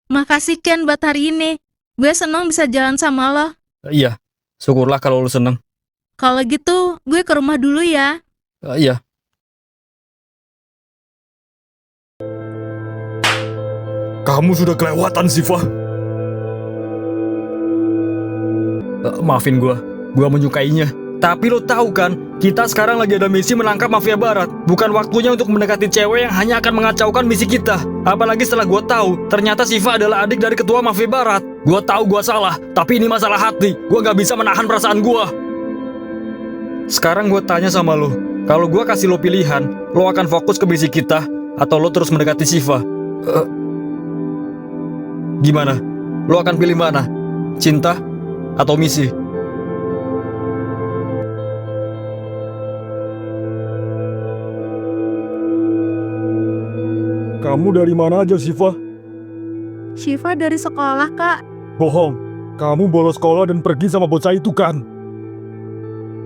Makasih Ken buat hari ini. Gue seneng bisa jalan sama lo. Iya, syukurlah kalau lu seneng. Kalau gitu, gue ke rumah dulu ya. Iya. Kamu sudah kelewatan, Siva. Maafin gua menyukainya. Tapi lo tahu kan, kita sekarang lagi ada misi menangkap mafia barat. Bukan waktunya untuk mendekati cewek yang hanya akan mengacaukan misi kita. Apalagi setelah gua tahu, ternyata Siva adalah adik dari ketua mafia barat. Gua tahu gua salah, tapi ini masalah hati. Gua gak bisa menahan perasaan gua. Sekarang gua tanya sama lo, kalau gua kasih lo pilihan, lo akan fokus ke misi kita, atau lo terus mendekati Siva? Gimana? Lo akan pilih mana? Cinta atau misi? Kamu dari mana aja, Siva? Shiva dari sekolah, Kak. Bohong. Kamu bolos sekolah dan pergi sama bocah itu kan?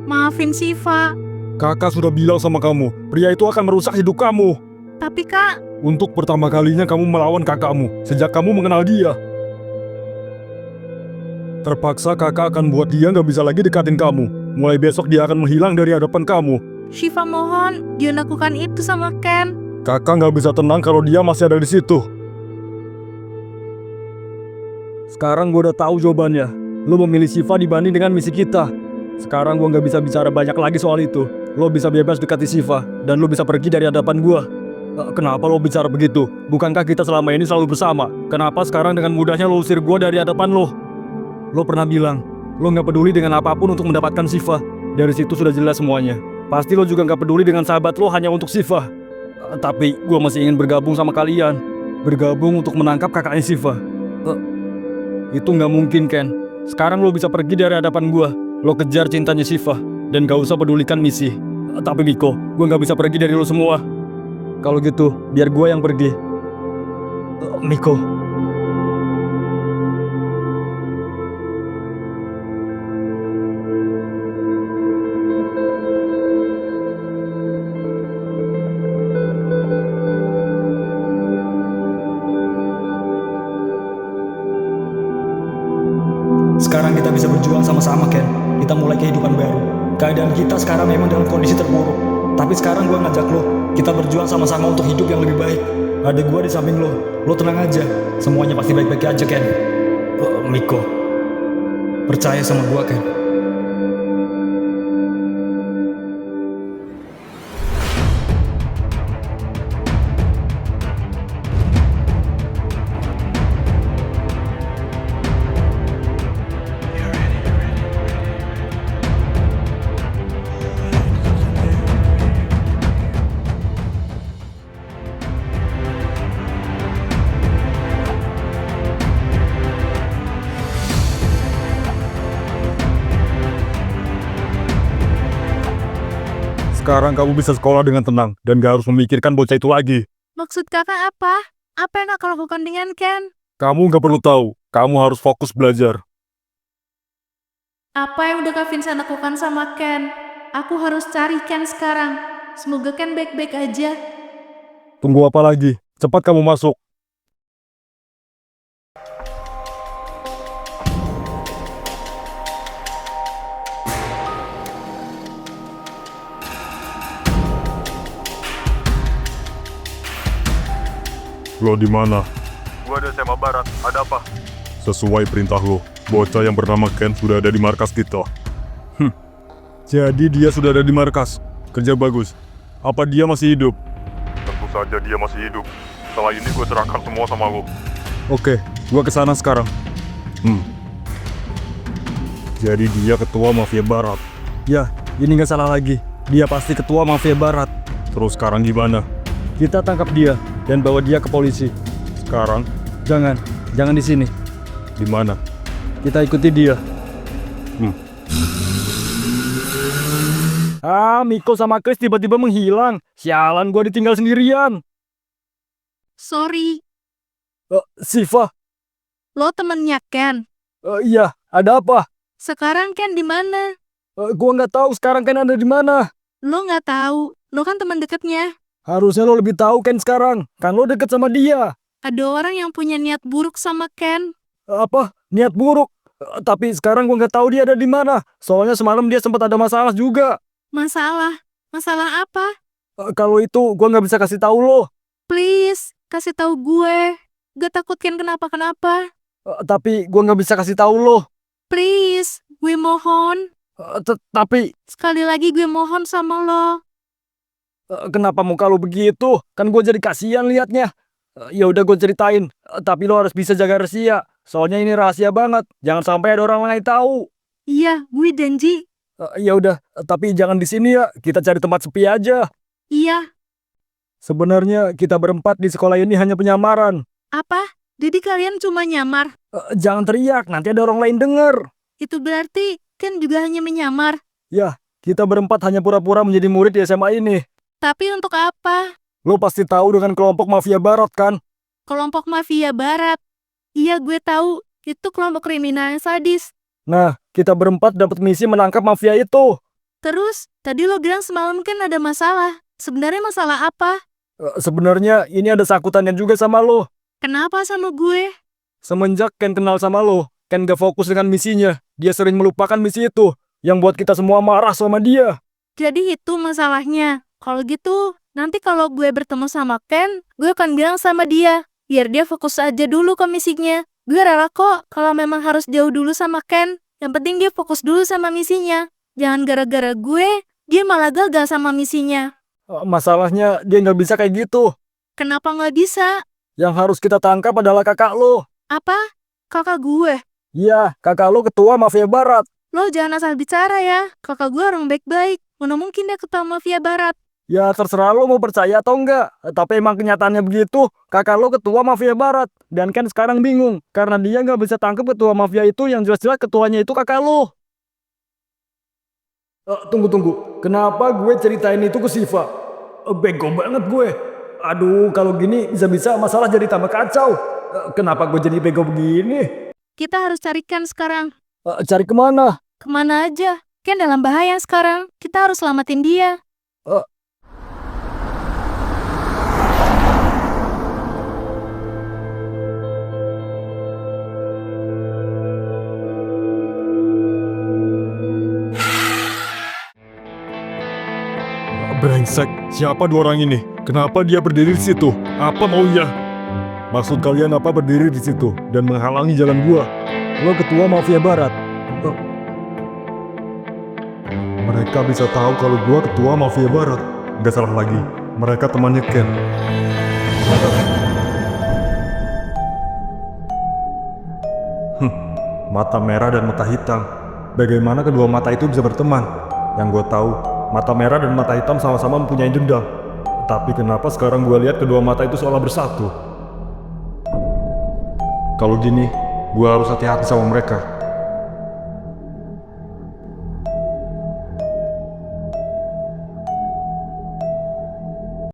Maafin Shiva. Kakak sudah bilang sama kamu, pria itu akan merusak hidup kamu. Tapi Kak, Untuk pertama kalinya kamu melawan kakakmu sejak kamu mengenal dia. Terpaksa kakak akan buat dia nggak bisa lagi dekatin kamu. Mulai besok dia akan menghilang dari hadapan kamu. Shiva mohon, jangan lakukan itu sama Ken. Kakak nggak bisa tenang kalau dia masih ada di situ. Sekarang gue udah tahu jawabannya. Lo memilih Shiva dibanding dengan misi kita. Sekarang gue nggak bisa bicara banyak lagi soal itu. Lo bisa bebas dekati Shiva, dan lo bisa pergi dari hadapan gue. Kenapa lo bicara begitu? Bukankah kita selama ini selalu bersama? Kenapa sekarang dengan mudahnya lo usir gue dari hadapan lo? Lo pernah bilang, lo nggak peduli dengan apapun untuk mendapatkan Shiva. Dari situ sudah jelas semuanya. Pasti lo juga nggak peduli dengan sahabat lo hanya untuk Shiva. Tapi gue masih ingin bergabung sama kalian. Bergabung untuk menangkap kakaknya Shiva. Itu nggak mungkin, Ken. Sekarang lo bisa pergi dari hadapan gue. Lo kejar cintanya Shiva, dan gak usah pedulikan misi. Tapi Miko, gue nggak bisa pergi dari lo semua. Kalau gitu, biar gue yang pergi. Miko. Sekarang kita bisa berjuang sama-sama, Ken. Kita mulai kehidupan baru. Keadaan kita sekarang memang dalam kondisi terburuk. Tapi sekarang gue ngajak lo, kita berjuang sama-sama untuk hidup yang lebih baik. Ada gue di samping lo. Lo tenang aja. Semuanya pasti baik-baik aja, Ken. Miko, percaya sama gue, Ken. Sekarang kamu bisa sekolah dengan tenang, dan gak harus memikirkan bocah itu lagi. Maksud kakak apa? Apa yang kakak lakukan dengan Ken? Kamu gak perlu tahu, kamu harus fokus belajar. Apa yang udah Kak Vincent lakukan sama Ken? Aku harus cari Ken sekarang. Semoga Ken baik-baik aja. Tunggu apa lagi? Cepat kamu masuk. Lo di mana? Gua ada SMA Barat. Ada apa? Sesuai perintah lo, bocah yang bernama Ken sudah ada di markas kita. Jadi dia sudah ada di markas. Kerja bagus. Apa dia masih hidup? Tentu saja dia masih hidup. Setelah ini gue serahkan semua sama lo. Oke, gue kesana sekarang. Jadi dia ketua mafia barat. Ya, ini nggak salah lagi. Dia pasti ketua mafia barat. Terus sekarang gimana? Kita tangkap dia dan bawa dia ke polisi. Sekarang? Jangan di sini. Di mana? Kita ikuti dia. Miko sama Chris tiba-tiba menghilang. Sialan, gue ditinggal sendirian. Sorry, Siva. lo temennya Ken. Iya, ada apa? Sekarang Ken di mana? Gue nggak tahu sekarang Ken ada di mana. Lo nggak tahu, lo kan teman dekatnya. Harusnya lo lebih tahu Ken sekarang. Kan lo deket sama dia. Ada orang yang punya niat buruk sama Ken. Apa? Niat buruk? Tapi sekarang gue nggak tahu dia ada di mana. Soalnya semalam dia sempat ada masalah juga. Masalah? Masalah apa? Kalau itu gue nggak bisa kasih tahu lo. Please, kasih tahu gue. Gak takut Ken kenapa-kenapa. Tapi gue nggak bisa kasih tahu lo. Please, gue mohon. Tapi Sekali lagi gue mohon sama lo. kenapa muka lo begitu? Kan gue jadi kasihan liatnya. Ya udah gue ceritain. Tapi lo harus bisa jaga rahasia. Soalnya ini rahasia banget. Jangan sampai ada orang lain tahu. Iya, gue janji. Ya udah, tapi jangan di sini ya. Kita cari tempat sepi aja. Iya. Sebenarnya kita berempat di sekolah ini hanya penyamaran. Apa? Jadi kalian cuma nyamar? Jangan teriak, nanti ada orang lain denger. Itu berarti Ken juga hanya menyamar. Ya, kita berempat hanya pura-pura menjadi murid di SMA ini. Tapi untuk apa? Lo pasti tahu dengan kelompok mafia barat kan? Kelompok mafia barat. Iya, gue tahu. Itu kelompok kriminal yang sadis. Nah, kita berempat dapat misi menangkap mafia itu. Terus, tadi lo bilang semalam kan ada masalah. Sebenarnya masalah apa? Sebenarnya ini ada sakutannya juga sama lo. Kenapa sama gue? Semenjak Ken kenal sama lo, Ken gak fokus dengan misinya. Dia sering melupakan misi itu, yang buat kita semua marah sama dia. Jadi itu masalahnya. Kalau gitu, nanti kalau gue bertemu sama Ken, gue akan bilang sama dia. Biar dia fokus aja dulu ke misinya. Gue rela kok kalau memang harus jauh dulu sama Ken. Yang penting dia fokus dulu sama misinya. Jangan gara-gara gue, dia malah gagal sama misinya. Masalahnya dia nggak bisa kayak gitu. Kenapa nggak bisa? Yang harus kita tangkap adalah kakak lo. Apa? Kakak gue? Iya, kakak lo ketua mafia barat. Lo jangan asal bicara ya. Kakak gue orang baik-baik. Mana mungkin dia ketua mafia barat? Ya terserah lo mau percaya atau enggak. Tapi emang kenyataannya begitu. Kakak lo ketua mafia barat. Dan Ken sekarang bingung. Karena dia nggak bisa tangkap ketua mafia itu yang jelas-jelas ketuanya itu kakak lo. Tunggu. Kenapa gue ceritain itu ke Siva? Bego banget gue. Aduh, kalau gini bisa-bisa masalah jadi tambah kacau. Kenapa gue jadi bego begini? Kita harus carikan sekarang. Cari kemana? Kemana aja? Ken dalam bahaya sekarang. Kita harus selamatin dia. Brengsek, siapa dua orang ini? Kenapa dia berdiri di situ? Apa maunya? Maksud kalian apa berdiri di situ dan menghalangi jalan gua? Lo ketua mafia barat. Mereka bisa tahu kalau gua ketua mafia barat. Gak salah lagi, mereka temannya Ken. Mata merah dan mata hitam. Bagaimana kedua mata itu bisa berteman? Yang gua tahu, mata merah dan mata hitam sama-sama mempunyai dendam. Tapi kenapa sekarang gue lihat kedua mata itu seolah bersatu? Kalau gini, gue harus hati-hati sama mereka.